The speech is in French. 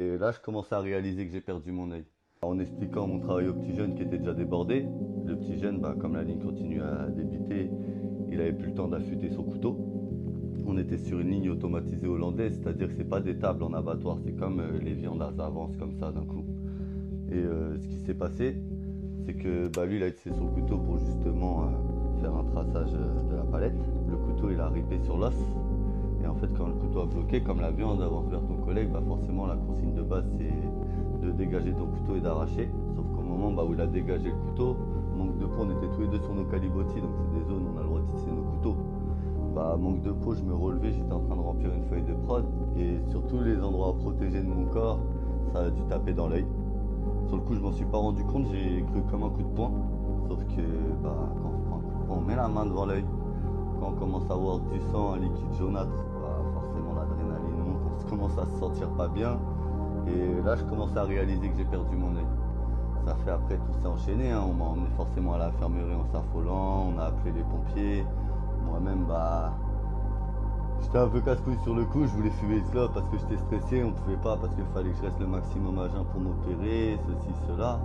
Et là, je commence à réaliser que j'ai perdu mon œil. En expliquant mon travail au petit jeune qui était déjà débordé, le petit jeune, comme la ligne continue à débiter, il avait plus le temps d'affûter son couteau. On était sur une ligne automatisée hollandaise, c'est-à-dire que c'est pas des tables en abattoir, c'est comme les viandes avancent comme ça d'un coup. Et ce qui s'est passé, c'est que lui, il a utilisé son couteau pour justement faire un traçage de la palette. Le couteau, il a ripé sur l'os. Et en fait, quand le couteau a bloqué, comme la viande avance vers ton collègue, forcément, la consigne de base, c'est de dégager ton couteau et d'arracher. Sauf qu'au moment où il a dégagé le couteau, manque de peau, on était tous les deux sur nos calibotis, donc c'est des zones où on a le droit d'utiliser nos couteaux. Manque de peau, je me relevais, j'étais en train de remplir une feuille de prod. Et sur tous les endroits protégés de mon corps, ça a dû taper dans l'œil. Sur le coup, je m'en suis pas rendu compte, j'ai cru comme un coup de poing. Sauf que quand on prend un coup de poing, on met la main devant l'œil. Quand on commence à voir du sang, un liquide jaunâtre, forcément l'adrénaline monte, on commence à se sentir pas bien. Et là, je commence à réaliser que j'ai perdu mon œil. Ça fait après, tout s'est enchaîné, hein. On m'a emmené forcément à l'infirmerie en s'affolant, on a appelé les pompiers. Moi-même, j'étais un peu casse-couille sur le coup, je voulais fumer cela parce que j'étais stressé, on pouvait pas parce qu'il fallait que je reste le maximum à jeun pour m'opérer, ceci, cela.